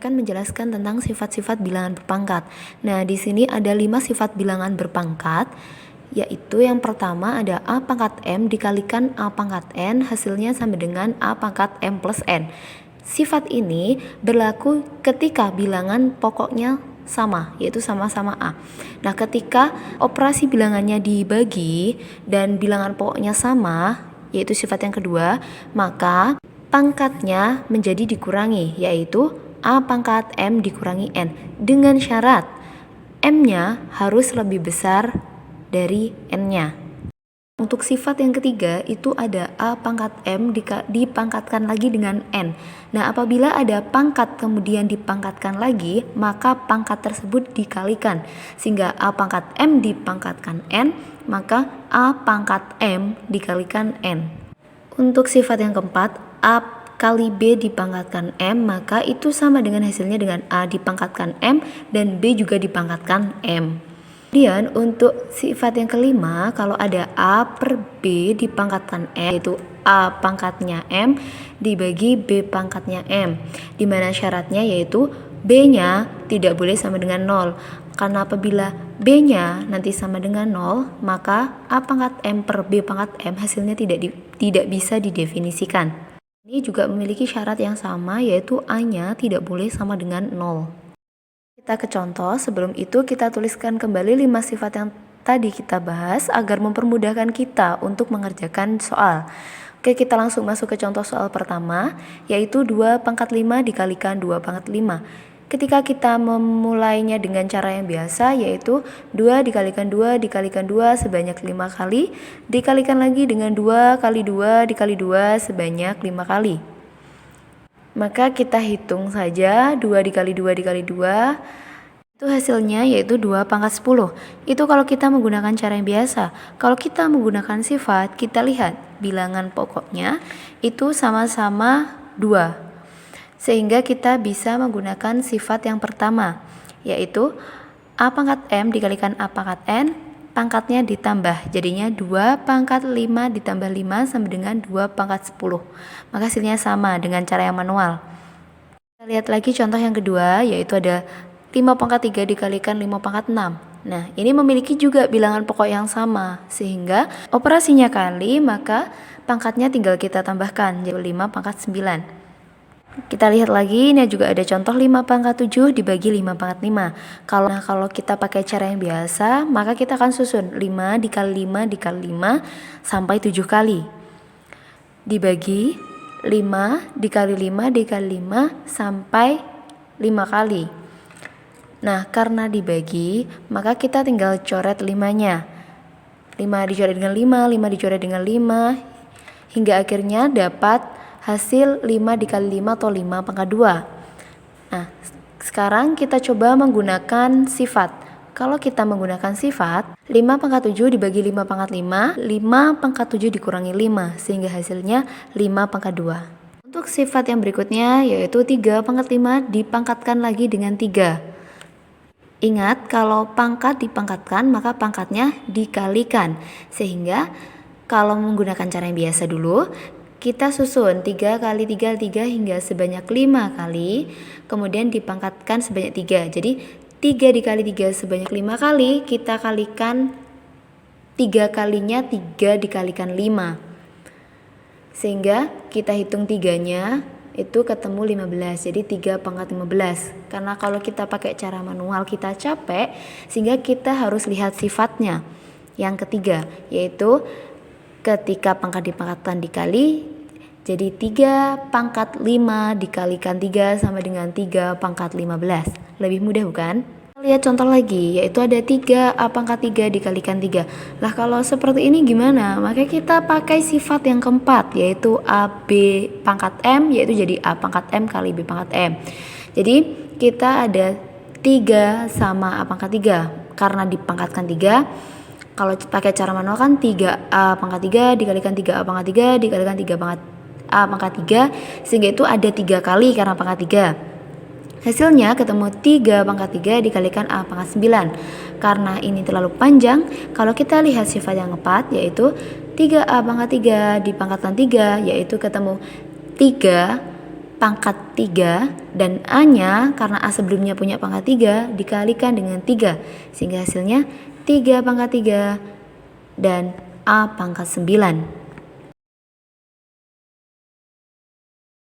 akan menjelaskan tentang sifat-sifat bilangan berpangkat. Nah, di sini ada 5 sifat bilangan berpangkat, yaitu yang pertama ada A pangkat M dikalikan A pangkat N, hasilnya sama dengan A pangkat M plus N. Sifat ini berlaku ketika bilangan pokoknya sama, yaitu sama-sama A. Nah, ketika operasi bilangannya dibagi dan bilangan pokoknya sama, yaitu sifat yang kedua, maka pangkatnya menjadi dikurangi, yaitu A pangkat M dikurangi N, dengan syarat M-nya harus lebih besar dari N-nya. Untuk sifat yang ketiga itu ada A pangkat M dipangkatkan lagi dengan N. Nah, apabila ada pangkat kemudian dipangkatkan lagi, maka pangkat tersebut dikalikan, sehingga A pangkat M dipangkatkan N, maka A pangkat M dikalikan N. Untuk sifat yang keempat, A kali B dipangkatkan M, maka itu sama dengan hasilnya dengan A dipangkatkan M dan B juga dipangkatkan M. Kemudian untuk sifat yang kelima, kalau ada A per B dipangkatkan M, yaitu A pangkatnya M dibagi B pangkatnya M, dimana syaratnya yaitu B-nya tidak boleh sama dengan 0. Karena apabila B-nya nanti sama dengan 0, maka A pangkat M per B pangkat M hasilnya tidak bisa didefinisikan. Ini juga memiliki syarat yang sama, yaitu A-nya tidak boleh sama dengan 0. Kita ke contoh, sebelum itu kita tuliskan kembali 5 sifat yang tadi kita bahas agar mempermudahkan kita untuk mengerjakan soal. Oke, kita langsung masuk ke contoh soal pertama, yaitu 2 pangkat 5 dikalikan 2 pangkat 5. Ketika kita memulainya dengan cara yang biasa, yaitu 2 dikalikan 2 dikalikan 2 sebanyak 5 kali, dikalikan lagi dengan 2 kali 2 dikali 2 sebanyak 5 kali. Maka kita hitung saja 2 dikali 2 dikali 2, itu hasilnya yaitu 2 pangkat 10. Itu kalau kita menggunakan cara yang biasa. Kalau kita menggunakan sifat, kita lihat bilangan pokoknya itu sama-sama 2. Sehingga kita bisa menggunakan sifat yang pertama, yaitu A pangkat M dikalikan A pangkat N, pangkatnya ditambah, jadinya 2 pangkat 5 ditambah 5 sama dengan 2 pangkat 10. Maka hasilnya sama dengan cara yang manual. Kita lihat lagi contoh yang kedua, yaitu ada 5 pangkat 3 dikalikan 5 pangkat 6. Nah, ini memiliki juga bilangan pokok yang sama, sehingga operasinya kali, maka pangkatnya tinggal kita tambahkan, jadi 5 pangkat 9. Kita lihat lagi, ini juga ada contoh 5 pangkat 7 dibagi 5 pangkat 5. Kalau kita pakai cara yang biasa, maka kita akan susun 5 dikali 5 dikali 5 sampai 7 kali. Dibagi 5 dikali 5 dikali 5 sampai 5 kali. Nah, karena dibagi, maka kita tinggal coret 5-nya. 5 dicoret dengan 5, 5 dicoret dengan 5, hingga akhirnya dapat hasil 5 dikali 5 atau 5 pangkat 2. Nah, sekarang kita coba menggunakan sifat. Kalau kita menggunakan sifat, 5 pangkat 7 dibagi 5 pangkat 5, 5 pangkat 7 dikurangi 5, sehingga hasilnya 5 pangkat 2. Untuk sifat yang berikutnya, yaitu 3 pangkat 5 dipangkatkan lagi dengan 3. Ingat, kalau pangkat dipangkatkan, maka pangkatnya dikalikan. Sehingga, kalau menggunakan cara yang biasa dulu, kita susun 3 kali 3 3 hingga sebanyak 5 kali, kemudian dipangkatkan sebanyak 3. Jadi 3 dikali 3 sebanyak 5 kali, kita kalikan 3 kalinya 3 dikalikan 5. Sehingga kita hitung 3-nya itu ketemu 15, jadi 3 pangkat 15. Karena kalau kita pakai cara manual kita capek, sehingga kita harus lihat sifatnya. Yang ketiga, yaitu ketika pangkat dipangkatkan dikali, jadi 3 pangkat 5 dikalikan 3 sama dengan 3 pangkat 15. Lebih mudah bukan? Lihat contoh lagi, yaitu ada 3 A pangkat 3 dikalikan 3. Lah kalau seperti ini gimana? Maka kita pakai sifat yang keempat, yaitu A B pangkat M, yaitu jadi A pangkat M kali B pangkat M. Jadi kita ada 3 sama A pangkat 3. Karena dipangkatkan 3, kalau pakai cara manual kan 3A pangkat 3 dikalikan 3A pangkat 3 dikalikan 3 pangkat A pangkat 3, sehingga itu ada 3 kali karena pangkat 3. Hasilnya ketemu 3 pangkat 3 dikalikan A pangkat 9. Karena ini terlalu panjang, kalau kita lihat sifat yang keempat, yaitu 3A pangkat 3 dipangkatkan 3, yaitu ketemu 3 pangkat 3 dan A-nya karena A sebelumnya punya pangkat 3 dikalikan dengan 3 sehingga hasilnya 3 pangkat 3 dan A pangkat 9.